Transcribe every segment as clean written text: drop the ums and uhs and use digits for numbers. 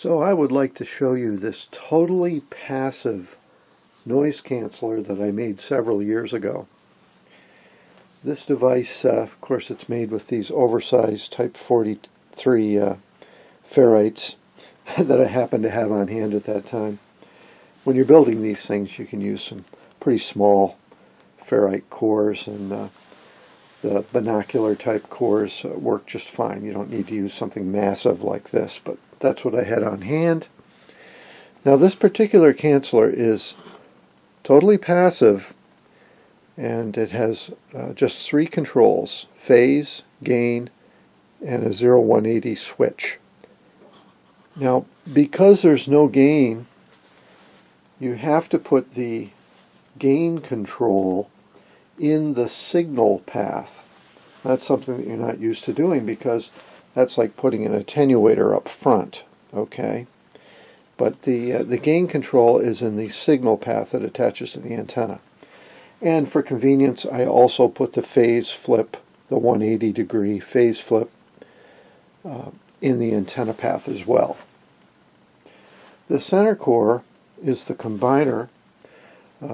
So I would like to show you this totally passive noise canceller that I made several years ago. This device, of course, it's made with these oversized Type 43 ferrites that I happened to have on hand at that time. When you're building these things, you can use some pretty small ferrite cores, and the binocular type cores work just fine. You don't need to use something massive like this, but that's what I had on hand. Now this particular canceller is totally passive, and it has just 3 controls: phase, gain, and a 0-180 switch. Now because there's no gain, you have to put the gain control in the signal path. That's something that you're not used to doing, because that's like putting an attenuator up front, okay? But the gain control is in the signal path that attaches to the antenna. And for convenience, I also put the phase flip, the 180-degree phase flip, in the antenna path as well. The center core is the combiner.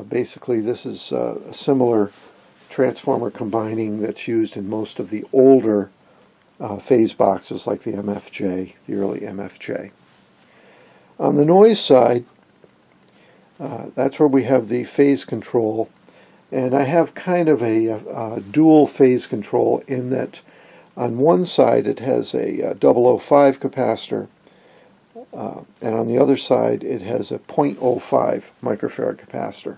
Basically, this is a similar transformer combining that's used in most of the older phase boxes, like the MFJ, the early MFJ. On the noise side, that's where we have the phase control, and I have kind of a dual phase control in that on one side it has a 005 capacitor, and on the other side it has a 0.05 microfarad capacitor.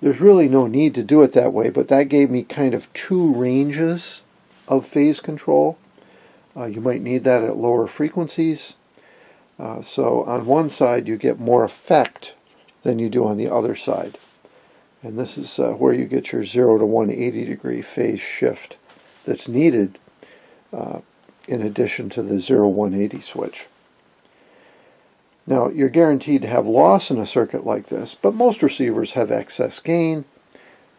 There's really no need to do it that way, but that gave me kind of 2 ranges of phase control. You might need that at lower frequencies. So on one side you get more effect than you do on the other side. And this is where you get your 0 to 180 degree phase shift that's needed in addition to the 0-180 switch. Now, you're guaranteed to have loss in a circuit like this, but most receivers have excess gain,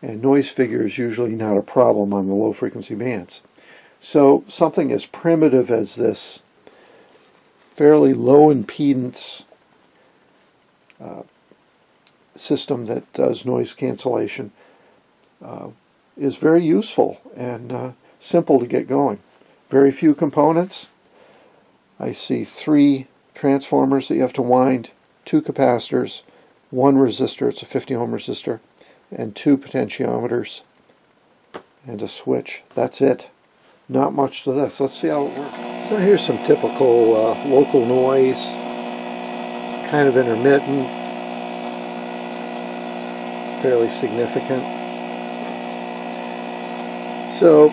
and noise figure is usually not a problem on the low frequency bands. So something as primitive as this fairly low impedance system that does noise cancellation is very useful and simple to get going. Very few components. I see 3 transformers that you have to wind, 2 capacitors, 1 resistor, it's a 50 ohm resistor, and 2 potentiometers, and a switch. That's it. Not much to this. Let's see how it works. So here's some typical local noise, kind of intermittent, fairly significant. So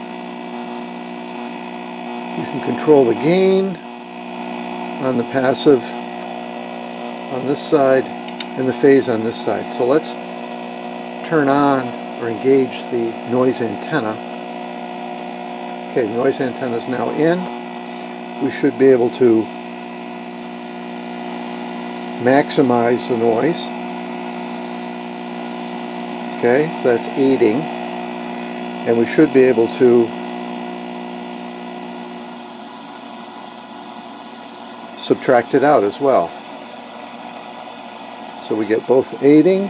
you can control the gain on the passive on this side and the phase on this side. So let's turn on or engage the noise antenna. Okay, the noise antenna is now in. We should be able to maximize the noise. Okay, so that's aiding. And we should be able to subtract it out as well. So we get both aiding,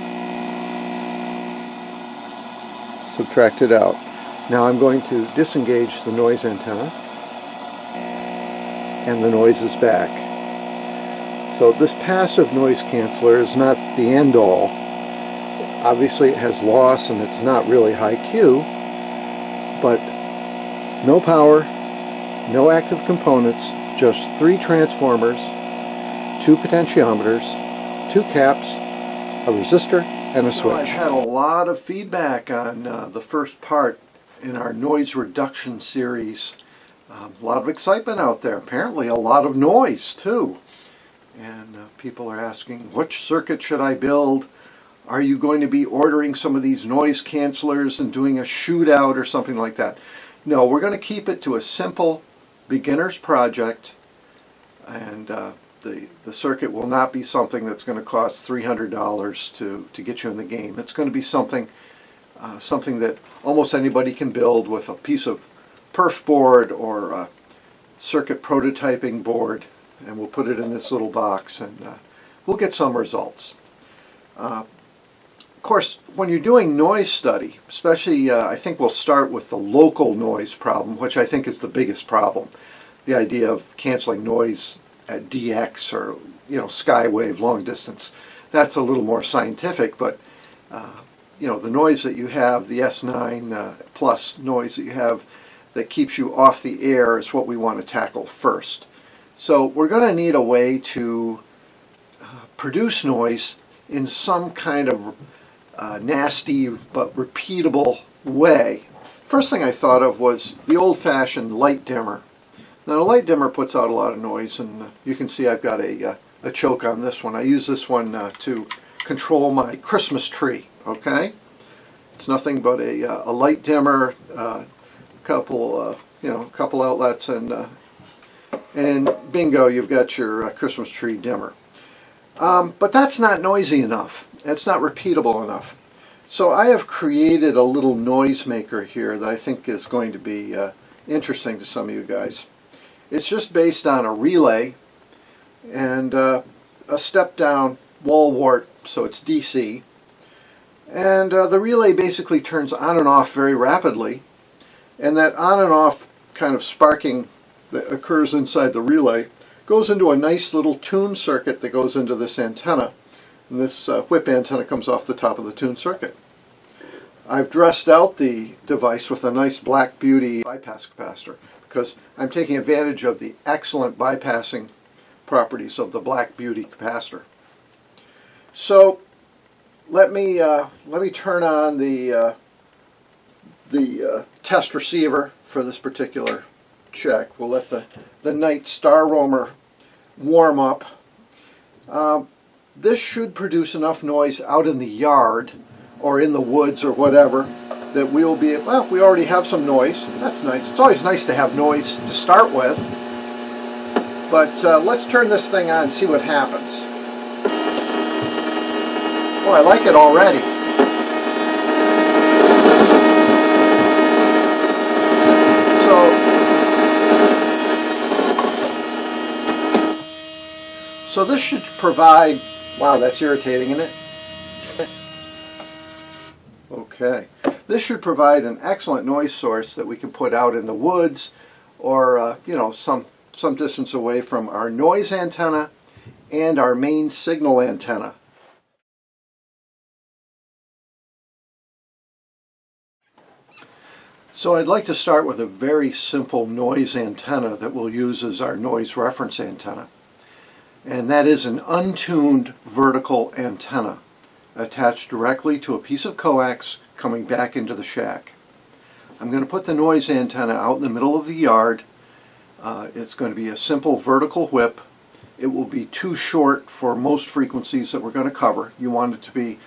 subtract it out. Now I'm going to disengage the noise antenna, and the noise is back. So this passive noise canceller is not the end all. Obviously it has loss and it's not really high Q, but no power, no active components, just 3 transformers, 2 potentiometers, 2 caps, a resistor, and a switch. I've had a lot of feedback on the first part in our noise reduction series. A lot of excitement out there. Apparently a lot of noise too. And people are asking, which circuit should I build? Are you going to be ordering some of these noise cancellers and doing a shootout or something like that? No, we're going to keep it to a simple beginner's project, and the circuit will not be something that's going to cost $300 to get you in the game. It's going to be something that almost anybody can build with a piece of perf board or a circuit prototyping board and we'll put it in this little box, and we'll get some results. Of course, when you're doing noise study, especially I think we'll start with the local noise problem, which I think is the biggest problem. The idea of canceling noise at DX or skywave, long distance. That's a little more scientific, but the noise that you have, the S9 plus noise that you have that keeps you off the air is what we want to tackle first. So we're going to need a way to produce noise in some kind of nasty but repeatable way. First thing I thought of was the old-fashioned light dimmer. Now, a light dimmer puts out a lot of noise, and you can see I've got a choke on this one. I use this one to control my Christmas tree. Okay, it's nothing but a light dimmer, couple outlets, and bingo, you've got your Christmas tree dimmer. But that's not noisy enough. It's not repeatable enough. So I have created a little noise maker here that I think is going to be interesting to some of you guys. It's just based on a relay and a step-down wall wart, so it's DC. And the relay basically turns on and off very rapidly, and that on and off kind of sparking that occurs inside the relay goes into a nice little tune circuit that goes into this antenna. And this whip antenna comes off the top of the tune circuit. I've dressed out the device with a nice Black Beauty bypass capacitor because I'm taking advantage of the excellent bypassing properties of the Black Beauty capacitor. So let me turn on the test receiver for this particular check. We'll let the night star roamer warm up. This should produce enough noise out in the yard or in the woods or whatever that we'll be, well, we already have some noise. That's nice. It's always nice to have noise to start with. But let's turn this thing on and see what happens. Oh, I like it already. So this should provide, wow, that's irritating, isn't it? Okay. This should provide an excellent noise source that we can put out in the woods or, some distance away from our noise antenna and our main signal antenna. So I'd like to start with a very simple noise antenna that we'll use as our noise reference antenna. And that is an untuned vertical antenna attached directly to a piece of coax coming back into the shack. I'm going to put the noise antenna out in the middle of the yard. It's going to be a simple vertical whip. It will be too short for most frequencies that we're going to cover. You want it to be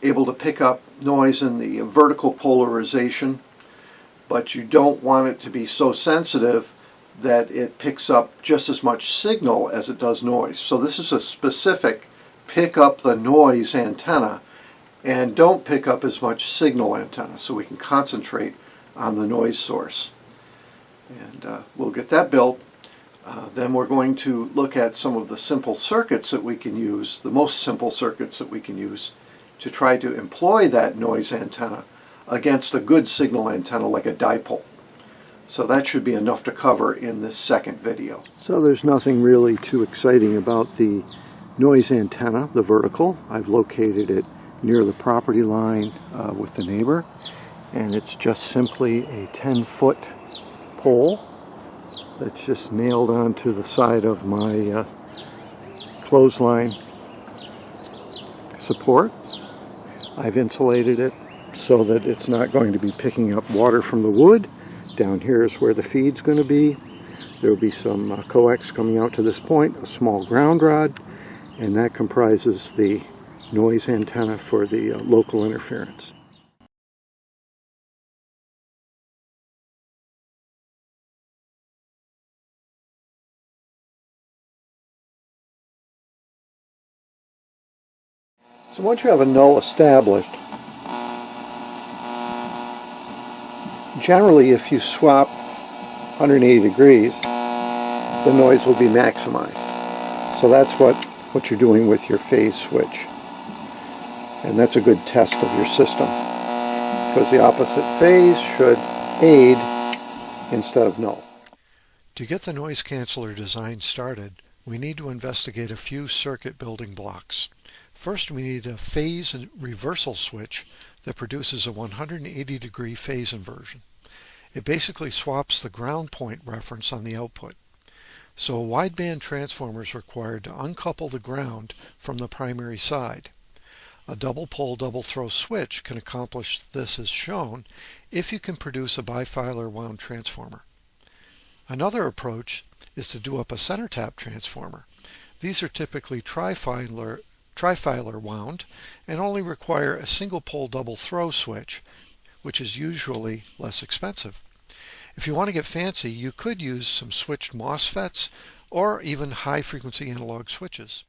able to pick up noise in the vertical polarization, but you don't want it to be so sensitive that it picks up just as much signal as it does noise. So this is a specific pick up the noise antenna and don't pick up as much signal antenna, so we can concentrate on the noise source. And we'll get that built. Then we're going to look at some of the simple circuits that we can use, the most simple circuits that we can use to try to employ that noise antenna against a good signal antenna like a dipole. So that should be enough to cover in this second video. So there's nothing really too exciting about the noise antenna, the vertical. I've located it near the property line with the neighbor, and it's just simply a 10-foot pole that's just nailed onto the side of my clothesline support. I've insulated it so that it's not going to be picking up water from the wood. Down here is where the feed's going to be. There will be some coax coming out to this point, a small ground rod, and that comprises the noise antenna for the local interference. So once you have a null established, generally if you swap 180 degrees, the noise will be maximized. So that's what you're doing with your phase switch. And that's a good test of your system, because the opposite phase should aid instead of null. To get the noise canceller design started, we need to investigate a few circuit building blocks. First, we need a phase and reversal switch that produces a 180-degree phase inversion. It basically swaps the ground point reference on the output. So a wideband transformer is required to uncouple the ground from the primary side. A double pole, double throw switch can accomplish this as shown if you can produce a bifilar wound transformer. Another approach is to do up a center tap transformer. These are typically trifilar wound and only require a single pole double throw switch, which is usually less expensive. If you want to get fancy, you could use some switched MOSFETs or even high frequency analog switches.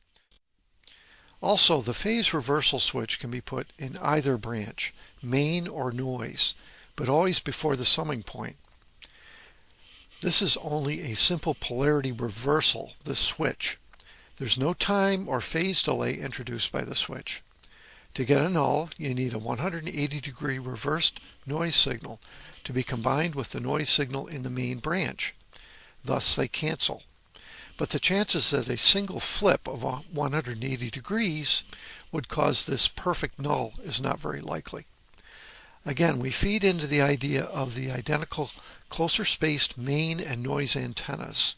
Also, the phase reversal switch can be put in either branch, main or noise, but always before the summing point. This is only a simple polarity reversal, the switch. There's no time or phase delay introduced by the switch. To get a null, you need a 180-degree reversed noise signal to be combined with the noise signal in the main branch. Thus, they cancel. But the chances that a single flip of 180 degrees would cause this perfect null is not very likely. Again, we feed into the idea of the identical closer spaced main and noise antennas.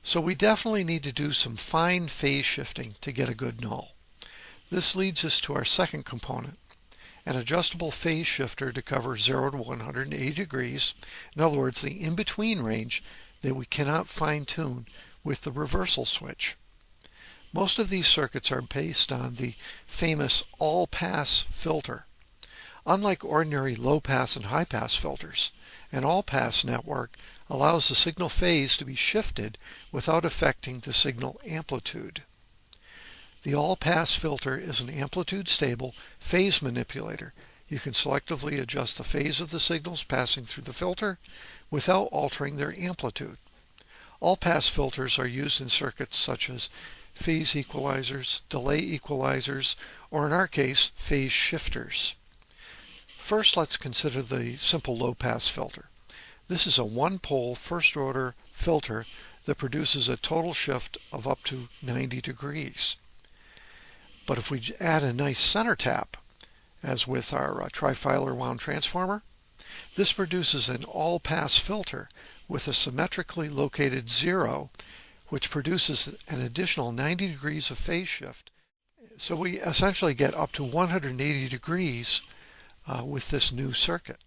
So we definitely need to do some fine phase shifting to get a good null. This leads us to our second component, an adjustable phase shifter to cover 0 to 180 degrees, in other words, the in-between range that we cannot fine-tune with the reversal switch. Most of these circuits are based on the famous all-pass filter. Unlike ordinary low-pass and high-pass filters, an all-pass network allows the signal phase to be shifted without affecting the signal amplitude. The all-pass filter is an amplitude-stable phase manipulator. You can selectively adjust the phase of the signals passing through the filter without altering their amplitude. All-pass filters are used in circuits such as phase equalizers, delay equalizers, or in our case, phase shifters. First, let's consider the simple low-pass filter. This is a one-pole first-order filter that produces a total shift of up to 90 degrees. But if we add a nice center tap, as with our trifilar wound transformer, this produces an all-pass filter with a symmetrically located zero, which produces an additional 90 degrees of phase shift. So we essentially get up to 180 degrees with this new circuit.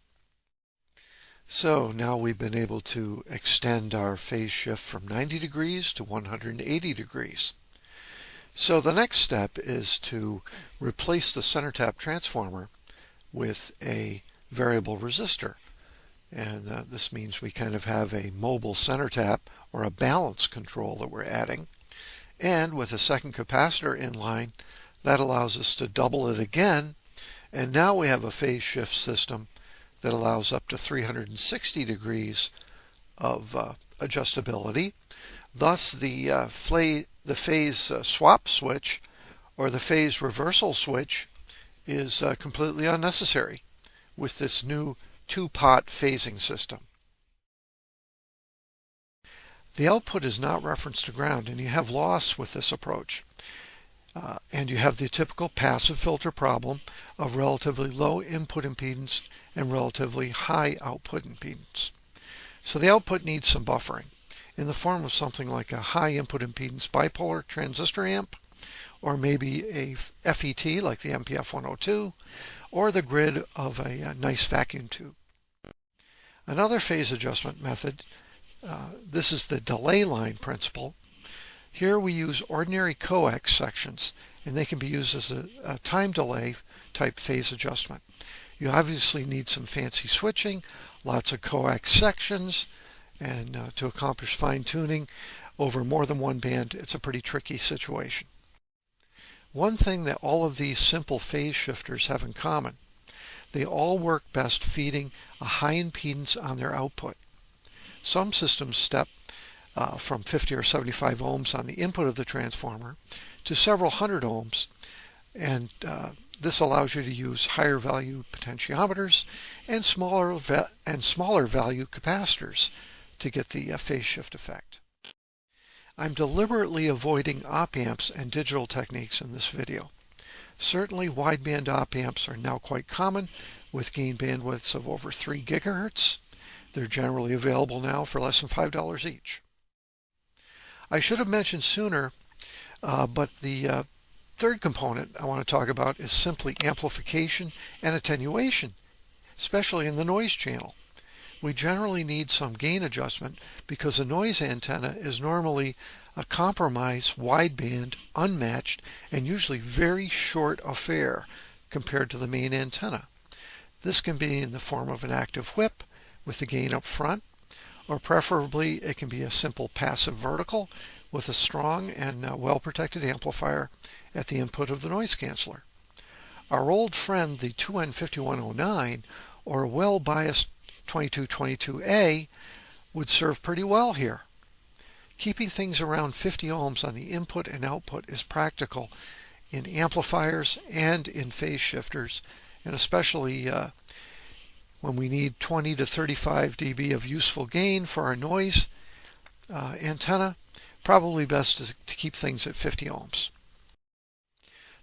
So now we've been able to extend our phase shift from 90 degrees to 180 degrees. So the next step is to replace the center tap transformer with a variable resistor. And this means we kind of have a mobile center tap or a balance control that we're adding. And with a second capacitor in line, that allows us to double it again. And now we have a phase shift system that allows up to 360 degrees of adjustability. Thus, the phase swap switch or the phase reversal switch is completely unnecessary with this new two-pot phasing system. The output is not referenced to ground, and you have loss with this approach. And you have the typical passive filter problem of relatively low input impedance and relatively high output impedance. So the output needs some buffering in the form of something like a high input impedance bipolar transistor amp, or maybe a FET like the MPF 102, or the grid of a nice vacuum tube. Another phase adjustment method, this is the delay line principle. Here we use ordinary coax sections, and they can be used as a time delay type phase adjustment. You obviously need some fancy switching, lots of coax sections, and to accomplish fine-tuning over more than one band, it's a pretty tricky situation. One thing that all of these simple phase shifters have in common, they all work best feeding a high impedance on their output. Some systems step from 50 or 75 ohms on the input of the transformer to several hundred ohms, and this allows you to use higher value potentiometers and smaller value capacitors to get the phase shift effect. I'm deliberately avoiding op-amps and digital techniques in this video. Certainly wideband op-amps are now quite common with gain bandwidths of over 3 gigahertz. They're generally available now for less than $5 each. I should have mentioned sooner, but the third component I want to talk about is simply amplification and attenuation, especially in the noise channel. We generally need some gain adjustment because a noise antenna is normally a compromise, wideband, unmatched, and usually very short affair compared to the main antenna. This can be in the form of an active whip with the gain up front, or preferably it can be a simple passive vertical with a strong and well-protected amplifier at the input of the noise canceller. Our old friend, the 2N5109, or a well-biased 2222A, would serve pretty well here. Keeping things around 50 ohms on the input and output is practical in amplifiers and in phase shifters, and especially when we need 20 to 35 dB of useful gain for our noise antenna. Probably best to keep things at 50 ohms.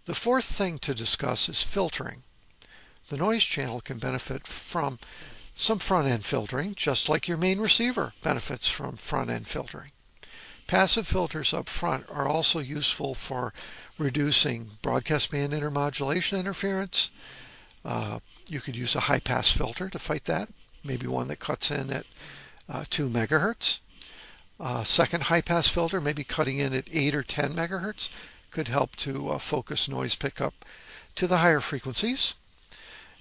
The fourth thing to discuss is filtering. The noise channel can benefit from some front-end filtering, just like your main receiver benefits from front-end filtering. Passive filters up front are also useful for reducing broadcast band intermodulation interference. You could use a high-pass filter to fight that, maybe one that cuts in at 2 megahertz. Second high-pass filter, maybe cutting in at 8 or 10 megahertz, could help to focus noise pickup to the higher frequencies.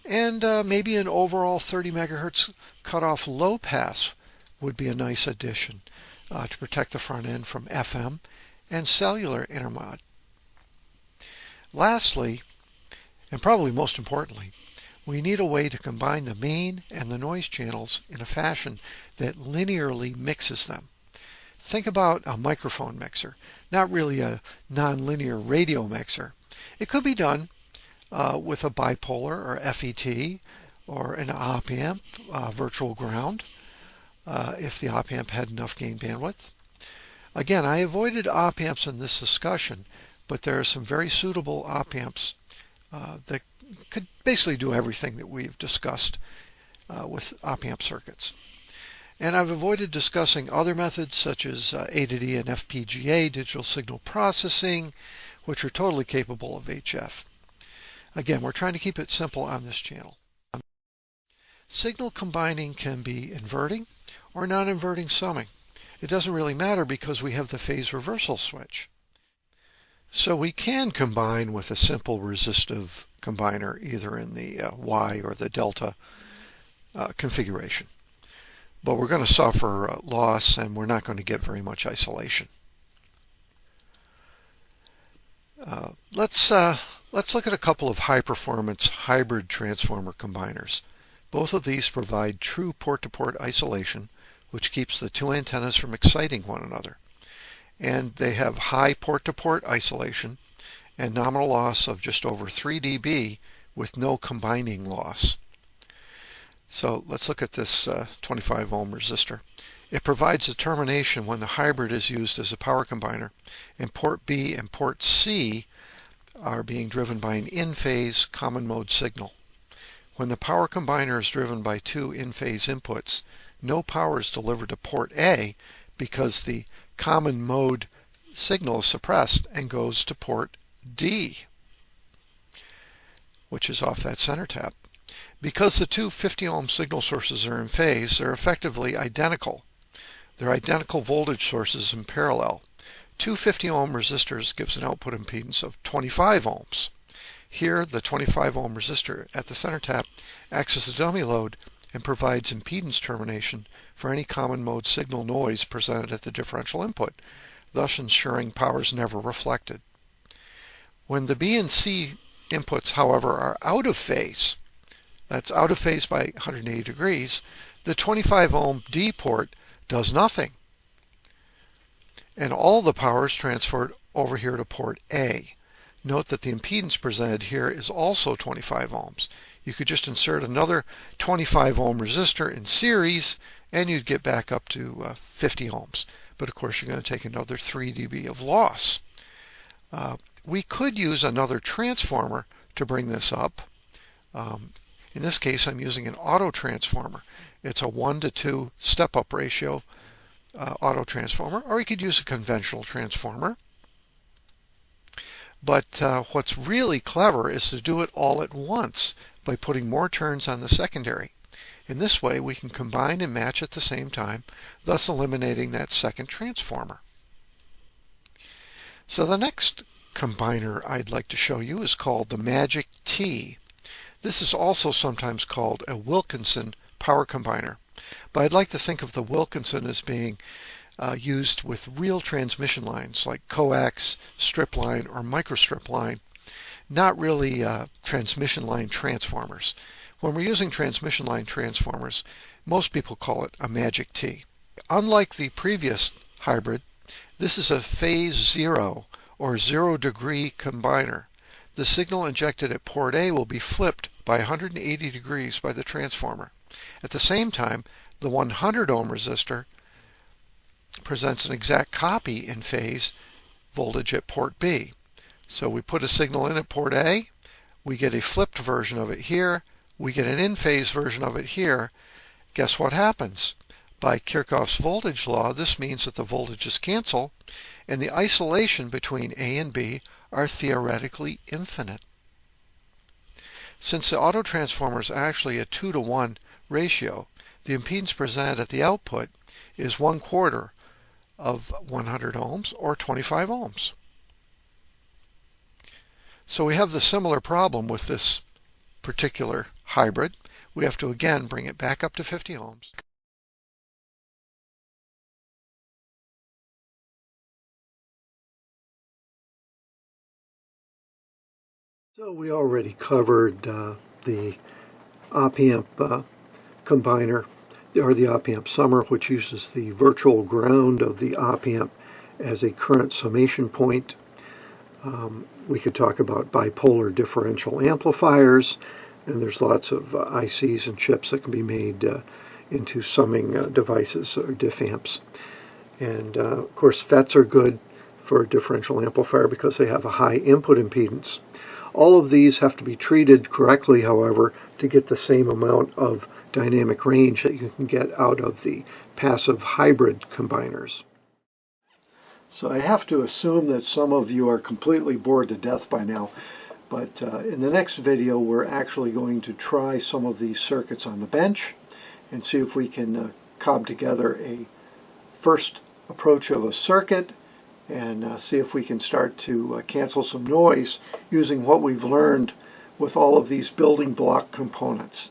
And maybe an overall 30 megahertz cutoff low pass would be a nice addition to protect the front end from FM and cellular intermod. Lastly, and probably most importantly, we need a way to combine the main and the noise channels in a fashion that linearly mixes them. Think about a microphone mixer, not really a nonlinear radio mixer. It could be done with a bipolar or FET or an op-amp, virtual ground, if the op-amp had enough gain bandwidth. Again, I avoided op-amps in this discussion, but there are some very suitable op-amps that could basically do everything that we've discussed with op-amp circuits. And I've avoided discussing other methods such as A to D and FPGA, digital signal processing, which are totally capable of HF. Again, we're trying to keep it simple on this channel. Signal combining can be inverting or non-inverting summing. It doesn't really matter because we have the phase reversal switch. So we can combine with a simple resistive combiner either in the Y or the delta configuration. But we're going to suffer loss and we're not going to get very much isolation. Let's look at a couple of high-performance hybrid transformer combiners. Both of these provide true port-to-port isolation, which keeps the two antennas from exciting one another. And they have high port-to-port isolation and nominal loss of just over 3 dB with no combining loss. So let's look at this 25 ohm resistor. It provides a termination when the hybrid is used as a power combiner, and port B and port C are being driven by an in-phase common mode signal. When the power combiner is driven by two in-phase inputs, no power is delivered to port A because the common mode signal is suppressed and goes to port D, which is off that center tap. Because the two 50 ohm signal sources are in phase, they're effectively identical. They're identical voltage sources in parallel. Two 50 ohm resistors gives an output impedance of 25 ohms. Here, the 25 ohm resistor at the center tap acts as a dummy load and provides impedance termination for any common mode signal noise presented at the differential input, thus ensuring power is never reflected. When the B and C inputs, however, are out of phase, that's out of phase by 180 degrees, the 25 ohm D port does nothing. and all the power is transferred over here to port A. Note that the impedance presented here is also 25 ohms. You could just insert another 25 ohm resistor in series and you'd get back up to 50 ohms. But of course you're going to take another 3 dB of loss. We could use another transformer to bring this up. In this case I'm using an auto transformer. It's a 1:2 step-up ratio auto transformer, or you could use a conventional transformer. But what's really clever is to do it all at once by putting more turns on the secondary. In this way we can combine and match at the same time, thus eliminating that second transformer. So the next combiner I'd like to show you is called the Magic T. This is also sometimes called a Wilkinson power combiner, but I'd like to think of the Wilkinson as being used with real transmission lines like coax, strip line, or microstrip line, not really transmission line transformers. When we're using transmission line transformers, most people call it a Magic T. Unlike the previous hybrid, this is a phase zero or 0 degree combiner. The signal injected at port A will be flipped by 180 degrees by the transformer. At the same time, the 100 ohm resistor presents an exact copy in phase voltage at port B. So we put a signal in at port A, we get a flipped version of it here, we get an in-phase version of it here. Guess what happens? By Kirchhoff's voltage law, this means that the voltages cancel and the isolation between A and B are theoretically infinite. Since the auto transformer is actually a 2:1 ratio, the impedance presented at the output is 1/4 of 100 ohms or 25 ohms. So we have the similar problem with this particular hybrid. We have to again bring it back up to 50 ohms. So we already covered the op-amp combiner, or the op-amp summer, which uses the virtual ground of the op-amp as a current summation point. We could talk about bipolar differential amplifiers, and there's lots of ICs and chips that can be made into summing devices or diff amps. And of course FETs are good for a differential amplifier because they have a high input impedance. All of these have to be treated correctly, however, to get the same amount of dynamic range that you can get out of the passive hybrid combiners. So I have to assume that some of you are completely bored to death by now, but in the next video we're actually going to try some of these circuits on the bench and see if we can cob together a first approach of a circuit and see if we can start to cancel some noise using what we've learned with all of these building block components.